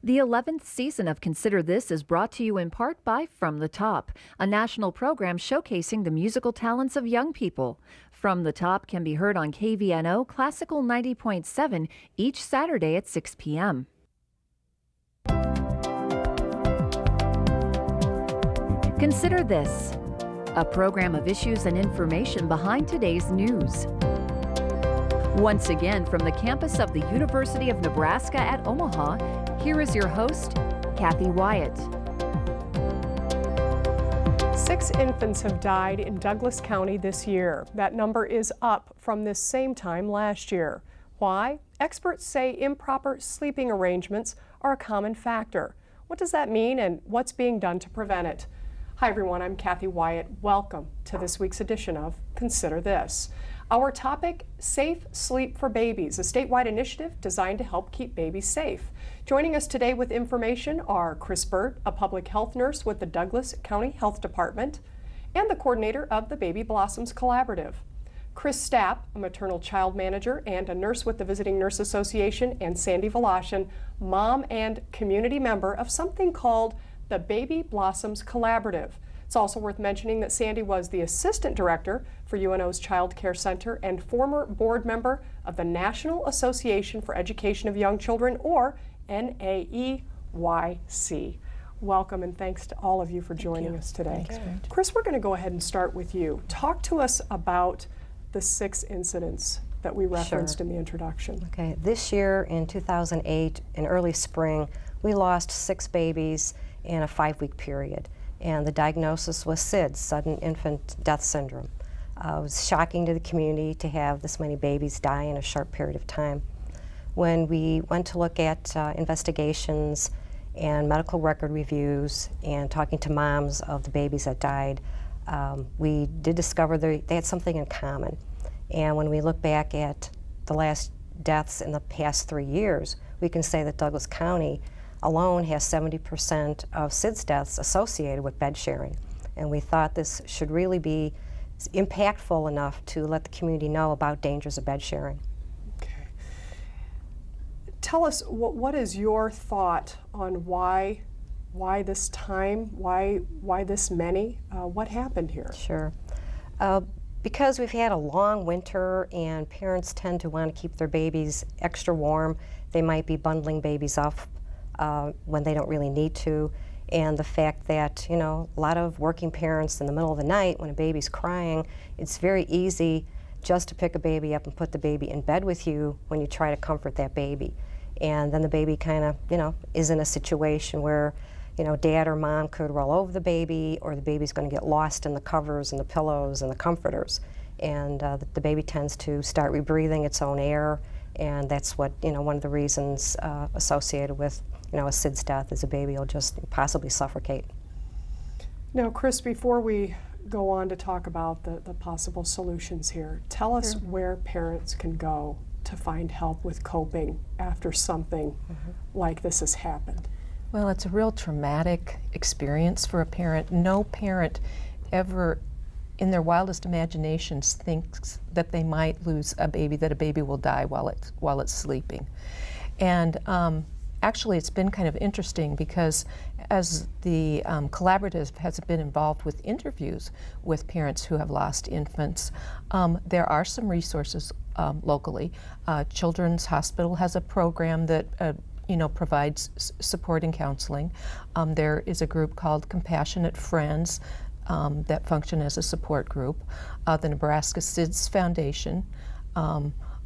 The 11th season of Consider This is brought to you in part by From the Top, a national program showcasing the musical talents of young people. From the Top can be heard on KVNO Classical 90.7 each Saturday at 6 p.m. Consider This, a program of issues and information behind today's news. Once again, from the campus of the University of Nebraska at Omaha, here is your host, Kathy Wyatt. 6 infants have died in Douglas County this year. That number is up from this same time last year. Why? Experts say improper sleeping arrangements are a common factor. What does that mean and what's being done to prevent it? Hi everyone, I'm Kathy Wyatt. Welcome to this week's edition of Consider This. Our topic, Safe Sleep for Babies, a statewide initiative designed to help keep babies safe. Joining us today with information are Chris Burt, a public health nurse with the Douglas County Health Department, and the coordinator of the Baby Blossoms Collaborative. Chris Stapp, a maternal child manager and a nurse with the Visiting Nurse Association, and Sandy Volashin, mom and community member of something called the Baby Blossoms Collaborative. It's also worth mentioning that Sandy was the assistant director for UNO's Child Care Center and former board member of the National Association for Education of Young Children, or NAEYC. Welcome and thanks to all of you for joining us today. Chris, we're going to go ahead and start with you. Talk to us about the 6 incidents that we referenced in the introduction. Okay, this year in 2008, in early spring, we lost 6 babies in a 5-week period. And the diagnosis was SIDS, Sudden Infant Death Syndrome. It was shocking to the community to have this many babies die in a short period of time. When we went to look at investigations and medical record reviews and talking to moms of the babies that died, we did discover they had something in common. And when we look back at the last deaths in the past 3 years, we can say that Douglas County alone has 70% of SIDS deaths associated with bed sharing. And we thought this should really be impactful enough to let the community know about dangers of bed sharing. Okay. Tell us, what is your thought on why this time, why this many? What happened here? Sure. Because we've had a long winter and parents tend to want to keep their babies extra warm, they might be bundling babies up when they don't really need to, and the fact that, you know, a lot of working parents in the middle of the night when a baby's crying, it's very easy just to pick a baby up and put the baby in bed with you when you try to comfort that baby. And then the baby kind of, you know, is in a situation where, you know, dad or mom could roll over the baby, or the baby's going to get lost in the covers and the pillows and the comforters. And the baby tends to start rebreathing its own air, and that's what, you know, one of the reasons associated with, you know, a SIDS death is a baby will just possibly suffocate. Now, Chris, before we go on to talk about the possible solutions here, tell us where parents can go to find help with coping after something like this has happened. Well, it's a real traumatic experience for a parent. No parent ever in their wildest imaginations thinks that they might lose a baby, that a baby will die while it's sleeping. And actually, it's been kind of interesting because as the collaborative has been involved with interviews with parents who have lost infants, there are some resources locally. Children's Hospital has a program that provides support and counseling. There is a group called Compassionate Friends that function as a support group. The Nebraska SIDS Foundation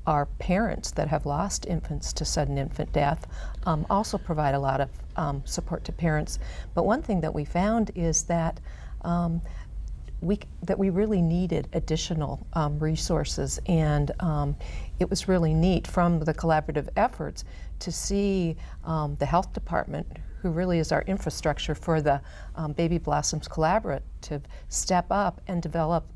are parents that have lost infants to sudden infant death, also provide a lot of support to parents. But one thing that we found is that we really needed additional resources, and it was really neat from the collaborative efforts to see the health department, who really is our infrastructure for the Baby Blossoms Collaborative, step up and develop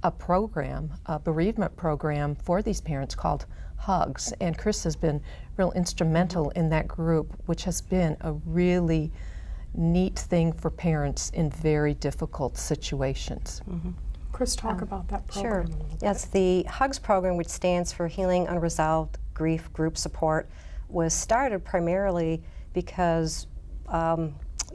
a program, a bereavement program for these parents called HUGS. And Chris has been real instrumental in that group, which has been a really neat thing for parents in very difficult situations. Chris, talk about that program. Sure. Yes, the HUGS program, which stands for Healing Unresolved Grief Group Support, was started primarily because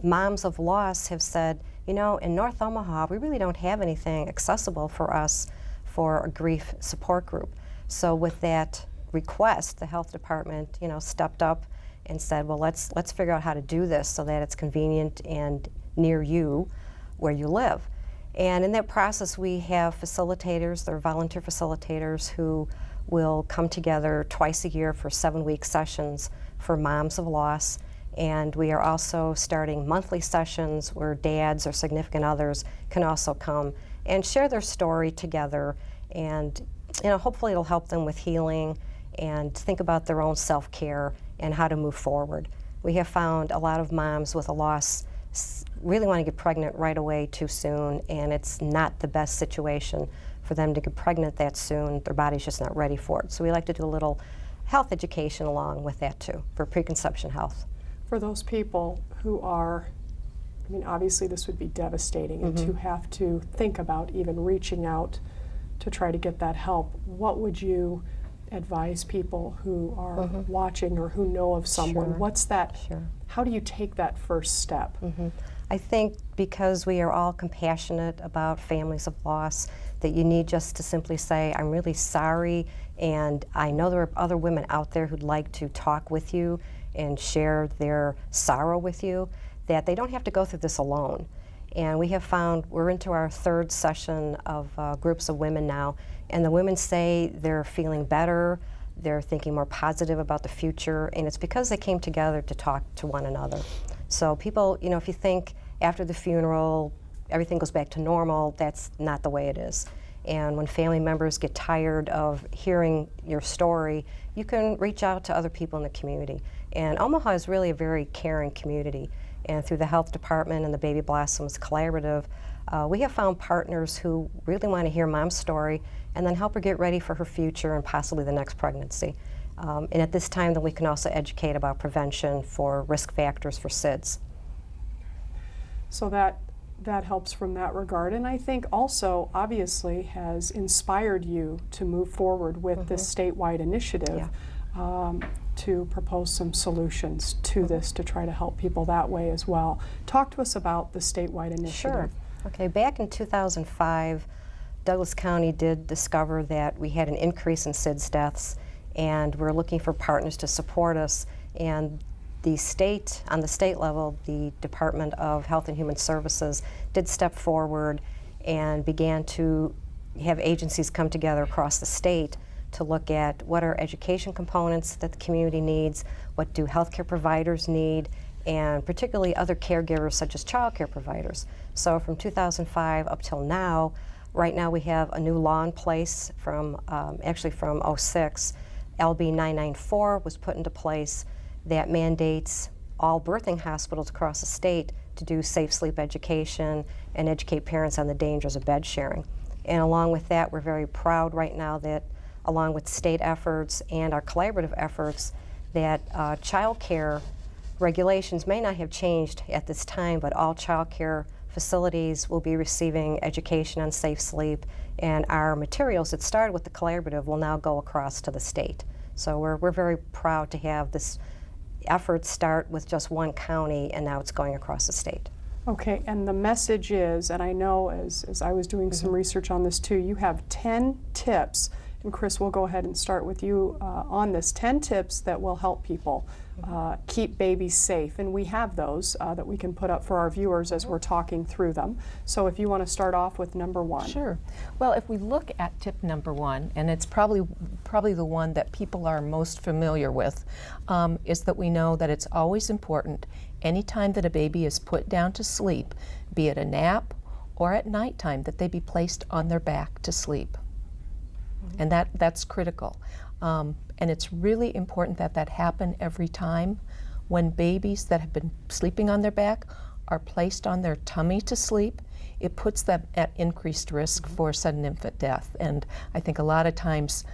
moms of loss have said, you know, in North Omaha, we really don't have anything accessible for us for a grief support group. So with that request, the health department, you know, stepped up and said, well, let's figure out how to do this so that it's convenient and near you where you live. And in that process, we have facilitators, they're volunteer facilitators who will come together twice a year for 7-week sessions for moms of loss. And we are also starting monthly sessions where dads or significant others can also come and share their story together. And you know, hopefully it'll help them with healing and think about their own self-care and how to move forward. We have found a lot of moms with a loss really want to get pregnant right away too soon, and it's not the best situation for them to get pregnant that soon. Their body's just not ready for it. So we like to do a little health education along with that too, for preconception health. For those people who are, I mean, obviously this would be devastating, and to have to think about even reaching out to try to get that help, what would you advise people who are watching or who know of someone? Sure. What's that? Sure. How do you take that first step? I think because we are all compassionate about families of loss, that you need just to simply say, I'm really sorry, and I know there are other women out there who'd like to talk with you and share their sorrow with you, that they don't have to go through this alone. And we have found, we're into our 3rd session of groups of women now, and the women say they're feeling better, they're thinking more positive about the future, and it's because they came together to talk to one another. So people, you know, if you think after the funeral everything goes back to normal, that's not the way it is. And when family members get tired of hearing your story, you can reach out to other people in the community. And Omaha is really a very caring community. And through the health department and the Baby Blossoms Collaborative, we have found partners who really want to hear mom's story and then help her get ready for her future and possibly the next pregnancy. And at this time, then we can also educate about prevention for risk factors for SIDS. So that helps from that regard, and I think also obviously has inspired you to move forward with this statewide initiative to propose some solutions to this to try to help people that way as well. Talk to us about the statewide initiative. Sure. Okay, back in 2005, Douglas County did discover that we had an increase in SIDS deaths, and we're looking for partners to support us. And the state, on the state level, the Department of Health and Human Services did step forward and began to have agencies come together across the state to look at what are education components that the community needs, what do healthcare providers need, and particularly other caregivers such as child care providers. So from 2005 up till now, right now we have a new law in place from, actually from '06. LB 994 was put into place that mandates all birthing hospitals across the state to do safe sleep education and educate parents on the dangers of bed sharing. And along with that, we're very proud right now that along with state efforts and our collaborative efforts, that child care regulations may not have changed at this time, but all child care facilities will be receiving education on safe sleep, and our materials that started with the collaborative will now go across to the state. So we're very proud to have this effort start with just one county, and now it's going across the state. Okay, and the message is, and I know as I was doing some research on this too, you have 10 tips, and Chris, we'll go ahead and start with you on this, 10 tips that will help people keep babies safe, and we have those that we can put up for our viewers as we're talking through them. So if you want to start off with number 1. Sure. Well, if we look at tip number 1, and it's probably the one that people are most familiar with, is that we know that it's always important anytime that a baby is put down to sleep, be it a nap or at nighttime, that they be placed on their back to sleep. And that's critical. And it's really important that that happen every time. When babies that have been sleeping on their back are placed on their tummy to sleep, it puts them at increased risk for sudden infant death. And I think a lot of times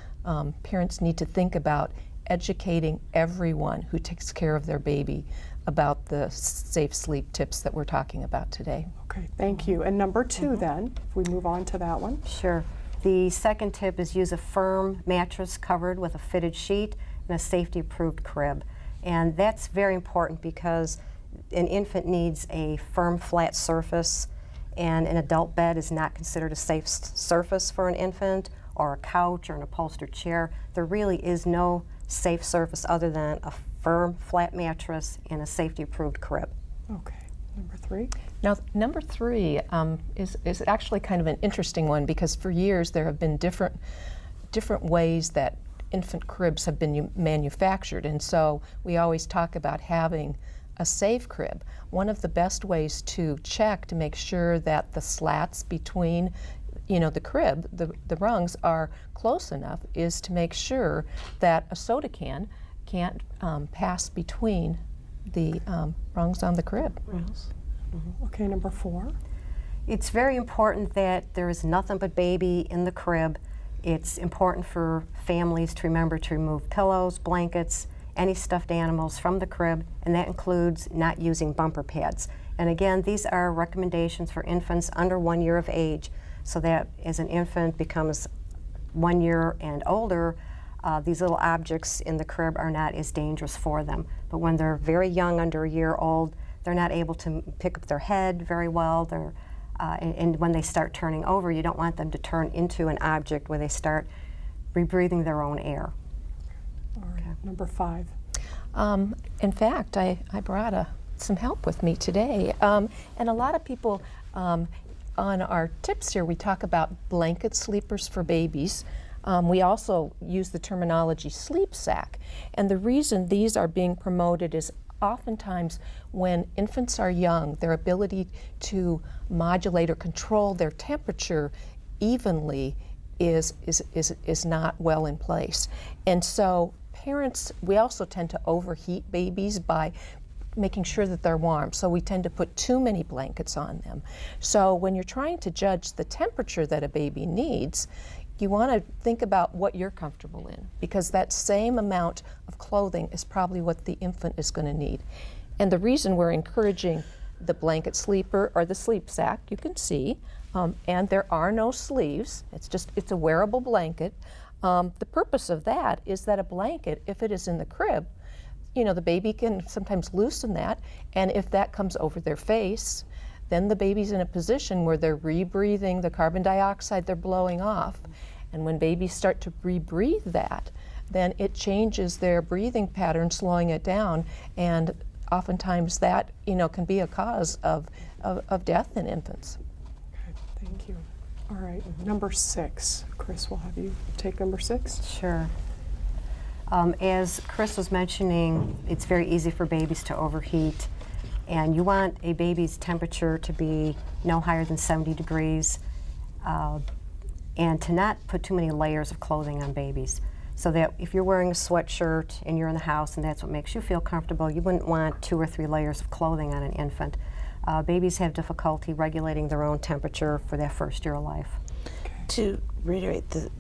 parents need to think about educating everyone who takes care of their baby about the safe sleep tips that we're talking about today. Okay, thank you. And number 2 then, if we move on to that one. Sure. The second tip is use a firm mattress covered with a fitted sheet and a safety-approved crib. And that's very important because an infant needs a firm, flat surface, and an adult bed is not considered a safe surface for an infant, or a couch or an upholstered chair. There really is no safe surface other than a firm, flat mattress and a safety-approved crib. Okay. Number 3. Now, number 3 is actually kind of an interesting one because for years there have been different ways that infant cribs have been manufactured, and so we always talk about having a safe crib. One of the best ways to check to make sure that the slats between the crib, the rungs are close enough is to make sure that a soda can can't pass between the rungs on the crib. Okay, number 4. It's very important that there is nothing but baby in the crib. It's important for families to remember to remove pillows, blankets, any stuffed animals from the crib, and that includes not using bumper pads. And again, these are recommendations for infants under 1 year of age, so that as an infant becomes 1 year and older, these little objects in the crib are not as dangerous for them. But when they're very young, under a year old, they're not able to pick up their head very well. And when they start turning over, you don't want them to turn into an object where they start rebreathing their own air. All right. Number 5. In fact, I brought some help with me today. And a lot of people, on our tips here, we talk about blanket sleepers for babies. We also use the terminology sleep sack. And the reason these are being promoted is oftentimes when infants are young, their ability to modulate or control their temperature evenly is not well in place. And so parents, we also tend to overheat babies by making sure that they're warm. So we tend to put too many blankets on them. So when you're trying to judge the temperature that a baby needs, you want to think about what you're comfortable in, because that same amount of clothing is probably what the infant is going to need. And the reason we're encouraging the blanket sleeper or the sleep sack, you can see, and there are no sleeves. It's a wearable blanket. The purpose of that is that a blanket, if it is in the crib, the baby can sometimes loosen that, and if that comes over their face, then the baby's in a position where they're rebreathing the carbon dioxide they're blowing off. And when babies start to rebreathe that, then it changes their breathing pattern, slowing it down, and oftentimes that can be a cause of death in infants. Okay, thank you. All right, number 6. Chris, we'll have you take number 6. Sure. As Chris was mentioning, it's very easy for babies to overheat, and you want a baby's temperature to be no higher than 70 degrees, and to not put too many layers of clothing on babies. So that if you're wearing a sweatshirt and you're in the house and that's what makes you feel comfortable, you wouldn't want 2 or 3 layers of clothing on an infant. Babies have difficulty regulating their own temperature for their first year of life. To reiterate, the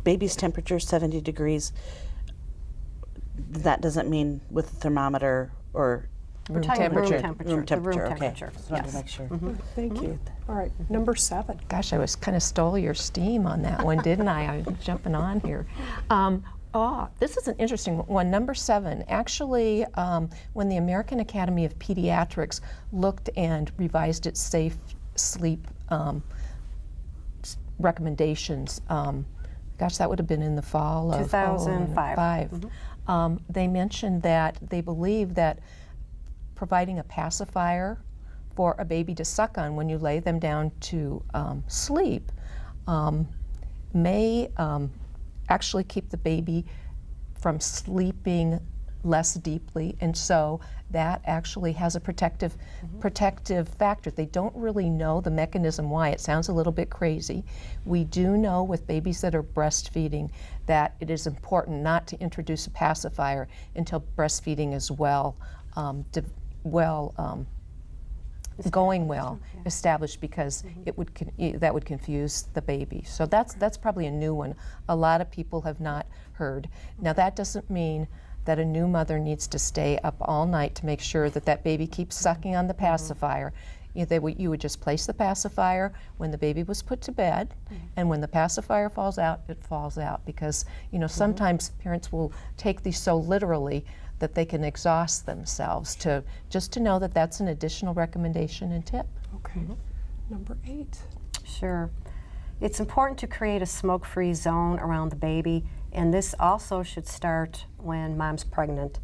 baby's temperature is 70 degrees. That doesn't mean with a thermometer or We're talking about temperature. room temperature. room temperature. The room Okay. temperature. Just wanted to Yes. make sure. Thank you. All right, number 7. Gosh, I was kind of stole your steam on that one, didn't I? I was jumping on here. This is an interesting one. Number 7, actually, when the American Academy of Pediatrics looked and revised its safe sleep recommendations, gosh, that would have been in the fall of 2005. They mentioned that they believe that providing a pacifier for a baby to suck on when you lay them down to sleep may actually keep the baby from sleeping less deeply, and so that actually has a protective factor. They don't really know the mechanism why. It sounds a little bit crazy. We do know with babies that are breastfeeding that it is important not to introduce a pacifier until breastfeeding is established, because that would confuse the baby. So that's probably a new one. A lot of people have not heard. Now that doesn't mean that a new mother needs to stay up all night to make sure that that baby keeps sucking on the pacifier. You would just place the pacifier when the baby was put to bed, and when the pacifier falls out, it falls out, because sometimes parents will take these so literally that they can exhaust themselves, to just to know that that's an additional recommendation and tip. Okay. Number 8. Sure. It's important to create a smoke-free zone around the baby, and this also should start when mom's pregnant.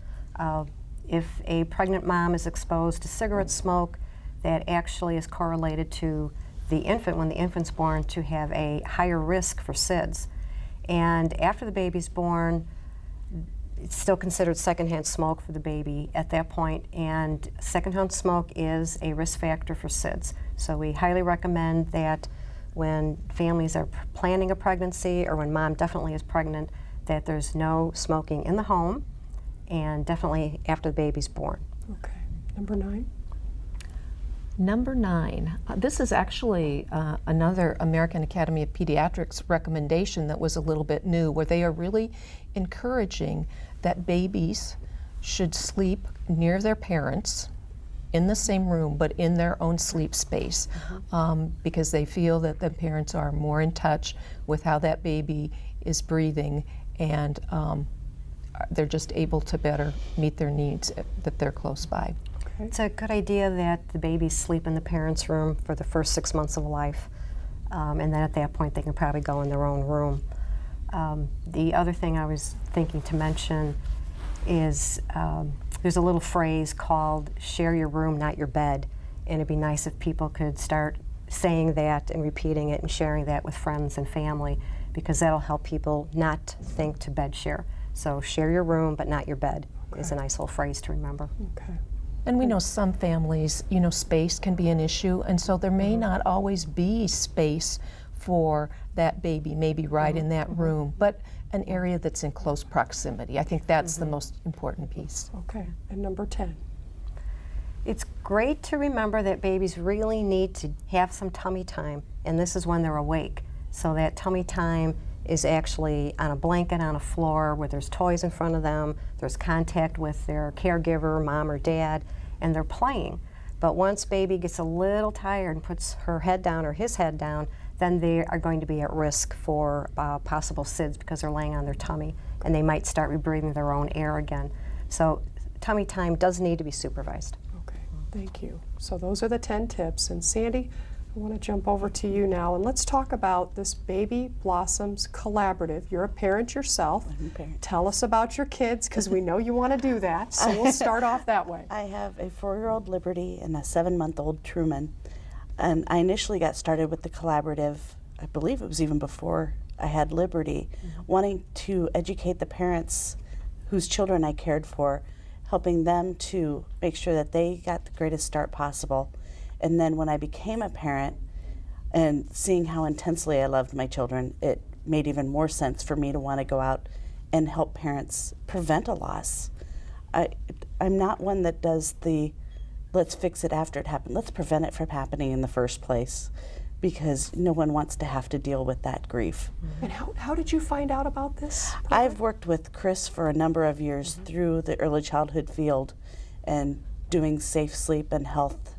If a pregnant mom is exposed to cigarette smoke, that actually is correlated to the infant, when the infant's born, to have a higher risk for SIDS. And after the baby's born, it's still considered secondhand smoke for the baby at that point, and secondhand smoke is a risk factor for SIDS. So we highly recommend that when families are planning a pregnancy, or when mom definitely is pregnant, that there's no smoking in the home, and definitely after the baby's born. Okay. Number 9. Number 9, this is actually another American Academy of Pediatrics recommendation that was a little bit new, where they are really encouraging that babies should sleep near their parents in the same room, but in their own sleep space, because they feel that the parents are more in touch with how that baby is breathing, and they're just able to better meet their needs that they're close by. It's a good idea that the babies sleep in the parents' room for the first 6 months of life, and then at that point they can probably go in their own room. The other thing I was thinking to mention is there's a little phrase called "share your room, not your bed," and it'd be nice if people could start saying that and repeating it and sharing that with friends and family, because that'll help people not think to bed share. So share your room, but not your bed is a nice little phrase to remember. Okay. And we know some families, you know, space can be an issue, and so there may not always be space for that baby, maybe right in that room, but an area that's in close proximity. I think that's the most important piece. Okay. And number 10. It's great to remember that babies really need to have some tummy time, and this is when they're awake. So that tummy time is actually on a blanket on a floor where there's toys in front of them, there's contact with their caregiver, mom or dad, and they're playing. But once baby gets a little tired and puts her head down or his head down, then they are going to be at risk for possible SIDS, because they're laying on their tummy and they might start rebreathing their own air again. So tummy time does need to be supervised. Okay. Thank you. So those are the 10 tips. And Sandy, I want to jump over to you now, and let's talk about this Baby Blossoms Collaborative. You're a parent yourself. I'm a parent. Tell us about your kids, because we know you want to do that. So we'll start off that way. I have a 4-year-old Liberty and a 7-month-old Truman. And I initially got started with the collaborative, I believe it was even before I had Liberty, wanting to educate the parents whose children I cared for, helping them to make sure that they got the greatest start possible. And then when I became a parent and seeing how intensely I loved my children, it made even more sense for me to want to go out and help parents prevent a loss. I'm not one that does the let's fix it after it happened. Let's prevent it from happening in the first place, because no one wants to have to deal with that grief. And how did you find out about this? I've worked with Chris for a number of years through the early childhood field and doing safe sleep and health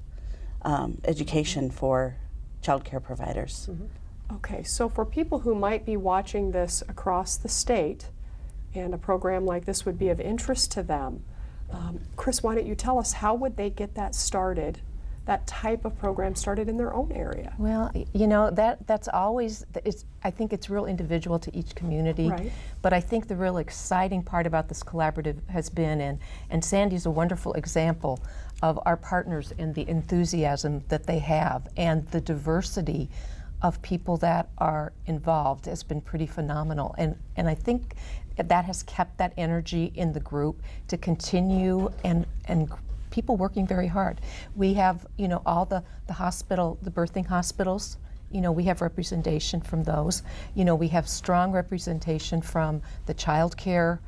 education for child care providers. Okay, so for people who might be watching this across the state, and a program like this would be of interest to them, Chris, why don't you tell us, how would they get that started, that type of program started in their own area? Well, you know, that's always, I think it's real individual to each community. Right. But I think the real exciting part about this collaborative has been, and Sandy's a wonderful example of our partners and the enthusiasm that they have, and the diversity of people that are involved has been pretty phenomenal. And I think that has kept that energy in the group to continue, and people working very hard. We have, you know, all the hospital, the birthing hospitals, you know, we have representation from those. You know, we have strong representation from the child care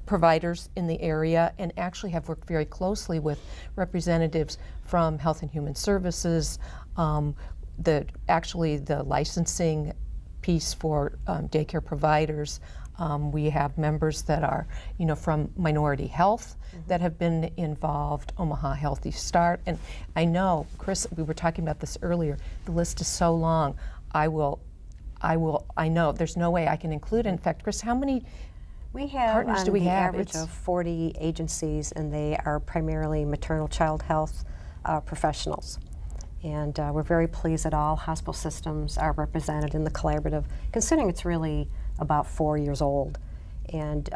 providers in the area, and actually have worked very closely with representatives from Health and Human Services, the licensing piece for daycare providers. We have members that are, you know, from Minority Health that have been involved, Omaha Healthy Start. And I know, Chris, we were talking about this earlier, the list is so long. I know there's no way I can include it. In fact, Chris, how many We have partners on do we the have? average of 40 agencies, and they are primarily maternal child health professionals. And we're very pleased that all hospital systems are represented in the collaborative, considering it's really about 4 years old. And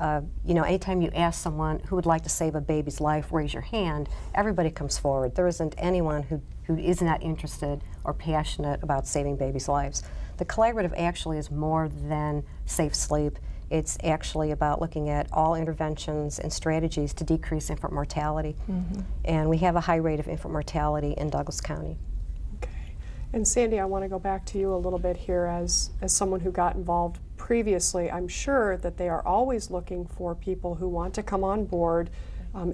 you know, anytime you ask someone who would like to save a baby's life, raise your hand, everybody comes forward. There isn't anyone who is not interested or passionate about saving babies' lives. The collaborative actually is more than safe sleep. It's actually about looking at all interventions and strategies to decrease infant mortality. And we have a high rate of infant mortality in Douglas County. Okay. And Sandy, I want to go back to you a little bit here as someone who got involved previously. I'm sure that they are always looking for people who want to come on board.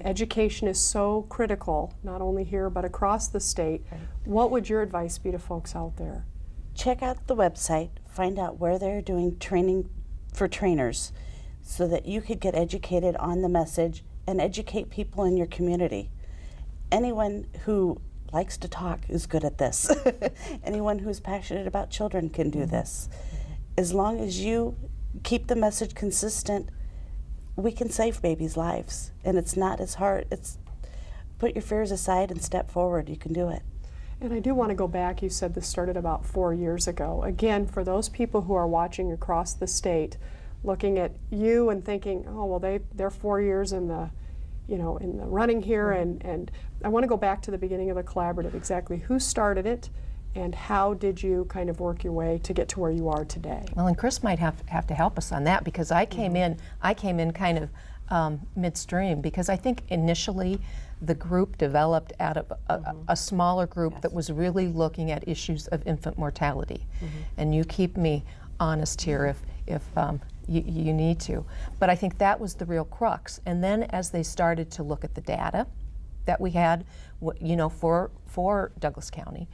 Education is so critical, not only here but across the state. What would your advice be to folks out there? Check out the website, find out where they're doing training for trainers so that you could get educated on the message and educate people in your community. Anyone who likes to talk is good at this. Anyone who's passionate about children can do this. As long as you keep the message consistent, we can save babies' lives. And it's not as hard. It's put your fears aside and step forward. You can do it. And I do want to go back. You said this started about 4 years ago. Again, for those people who are watching across the state, looking at you and thinking, oh, well, they're 4 years in the, you know, in the running here. And I want to go back to the beginning of the collaborative. Exactly who started it, and how did you kind of work your way to get to where you are today? Well, and Chris might have to help us on that, because I came in kind of midstream, because I think initially the group developed out of a smaller group that was really looking at issues of infant mortality. And you keep me honest here if you need to. But I think that was the real crux. And then as they started to look at the data that we had, you know, for Douglas County,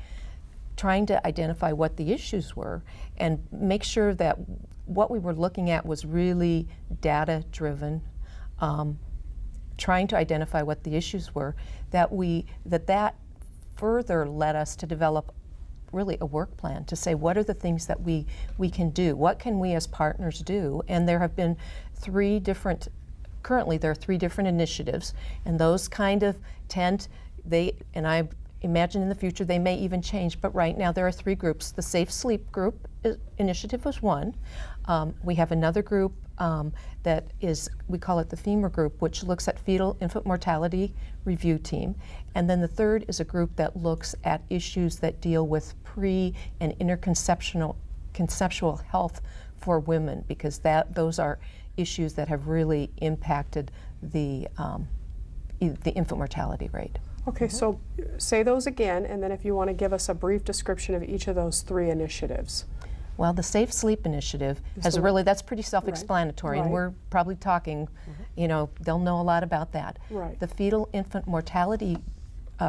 trying to identify what the issues were and make sure that what we were looking at was really data-driven, trying to identify what the issues were, that further led us to develop really a work plan to say, what are the things that we can do? What can we as partners do? And there have been currently there are 3 different initiatives, and those kind of and I imagine in the future they may even change, but right now there are 3 groups. The Safe Sleep Group initiative was one. We have another group that is, we call it the FEMUR group, which looks at fetal infant mortality review team. And then the third is a group that looks at issues that deal with pre and conceptual health for women, because those are issues that have really impacted the infant mortality rate. Okay, so say those again, and then if you want to give us a brief description of each of those 3 initiatives. Well, the Safe Sleep Initiative that's pretty self-explanatory, Right. and we're probably talking, you know, they'll know a lot about that. Right. The Fetal Infant Mortality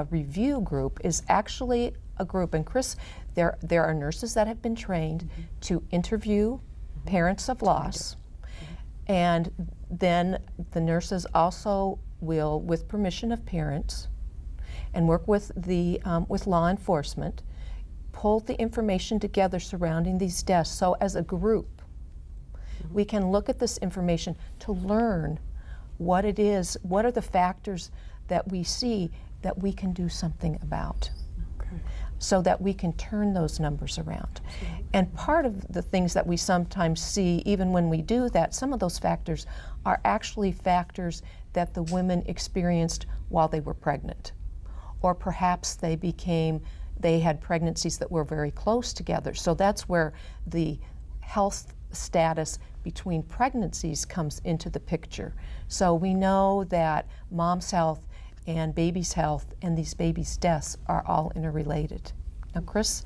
Review Group is actually a group, and Chris, there are nurses that have been trained to interview parents of loss, and then the nurses also will, with permission of parents, and work with with law enforcement, pull the information together surrounding these deaths. So as a group, we can look at this information to learn what it is, what are the factors that we see that we can do something about, so that we can turn those numbers around. And part of the things that we sometimes see, even when we do that, some of those factors are actually factors that the women experienced while they were pregnant. Or perhaps they had pregnancies that were very close together. So that's where the health status between pregnancies comes into the picture. So we know that mom's health and baby's health and these babies' deaths are all interrelated. Now, Chris,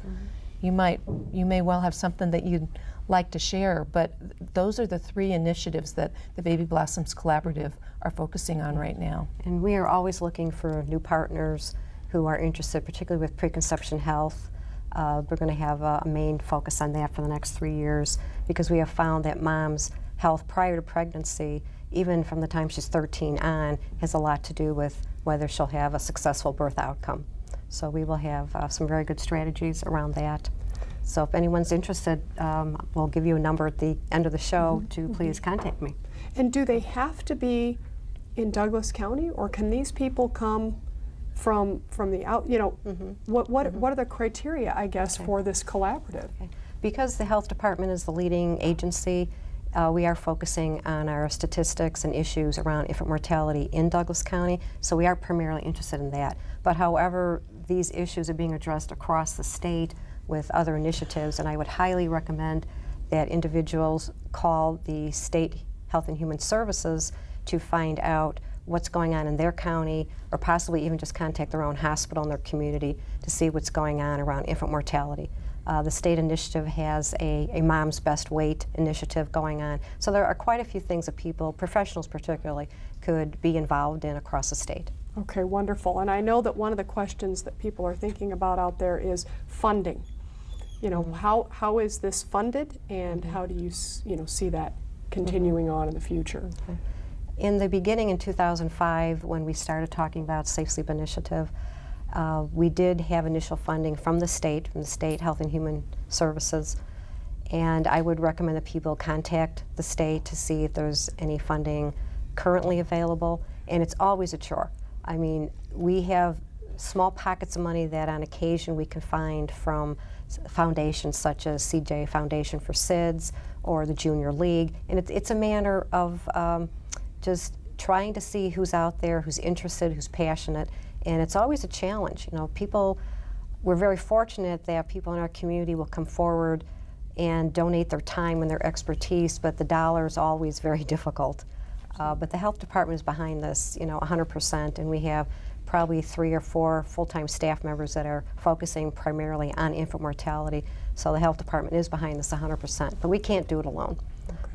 you may well have something that you'd like to share, but those are the 3 initiatives that the Baby Blossoms Collaborative are focusing on right now. And we are always looking for new partners who are interested, particularly with preconception health. We're going to have a main focus on that for the next 3 years, because we have found that mom's health prior to pregnancy, even from the time she's 13 on, has a lot to do with whether she'll have a successful birth outcome. So we will have some very good strategies around that. So if anyone's interested, we'll give you a number at the end of the show to please contact me. And do they have to be in Douglas County, or can these people come from the out, you know, what are the criteria, I guess, for this collaborative? Okay. Because the health department is the leading agency, we are focusing on our statistics and issues around infant mortality in Douglas County, so we are primarily interested in that. But however, these issues are being addressed across the state with other initiatives, and I would highly recommend that individuals call the State Health and Human Services to find out what's going on in their county, or possibly even just contact their own hospital in their community to see what's going on around infant mortality. The state initiative has a Mom's Best Weight initiative going on. So there are quite a few things that people, professionals particularly, could be involved in across the state. Okay, wonderful. And I know that one of the questions that people are thinking about out there is funding. You know, how is this funded, and how do you see that continuing on in the future? Okay. In the beginning, in 2005, when we started talking about Safe Sleep Initiative, we did have initial funding from the State Health and Human Services, and I would recommend that people contact the state to see if there's any funding currently available, and it's always a chore. I mean, we have small pockets of money that on occasion we can find from foundations such as CJ Foundation for SIDS or the Junior League, and it's a matter of just trying to see who's out there, who's interested, who's passionate, and it's always a challenge. You know, we're very fortunate that people in our community will come forward and donate their time and their expertise, but the dollar is always very difficult. But the health department is behind this, 100%, and we have probably 3 or 4 full-time staff members that are focusing primarily on infant mortality. So the health department is behind this 100%, but we can't do it alone.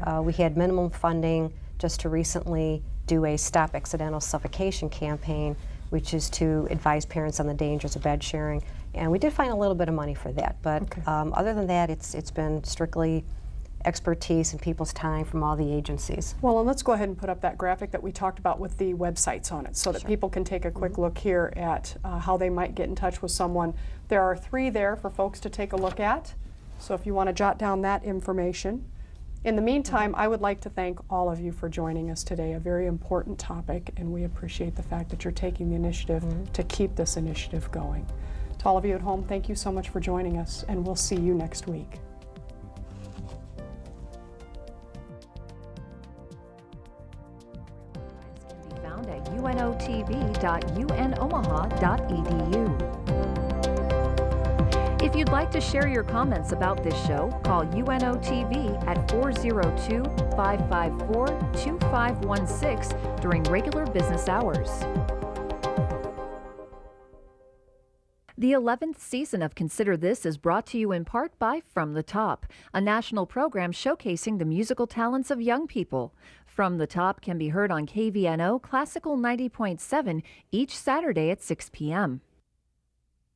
Okay. We had minimum funding just to recently do a Stop Accidental Suffocation campaign, which is to advise parents on the dangers of bed sharing. And we did find a little bit of money for that, but other than that, it's been strictly expertise and people's time from all the agencies. Well, and let's go ahead and put up that graphic that we talked about with the websites on it, so that people can take a quick look here at how they might get in touch with someone. There are 3 there for folks to take a look at, so if you want to jot down that information. In the meantime, I would like to thank all of you for joining us today, a very important topic, and we appreciate the fact that you're taking the initiative to keep this initiative going. To all of you at home, thank you so much for joining us, and we'll see you next week. Can be found at unotv.unomaha.edu. If you'd like to share your comments about this show, call UNOTV at 402-554-2516 during regular business hours. The 11th season of Consider This is brought to you in part by From the Top, a national program showcasing the musical talents of young people. From the Top can be heard on KVNO Classical 90.7 each Saturday at 6 p.m.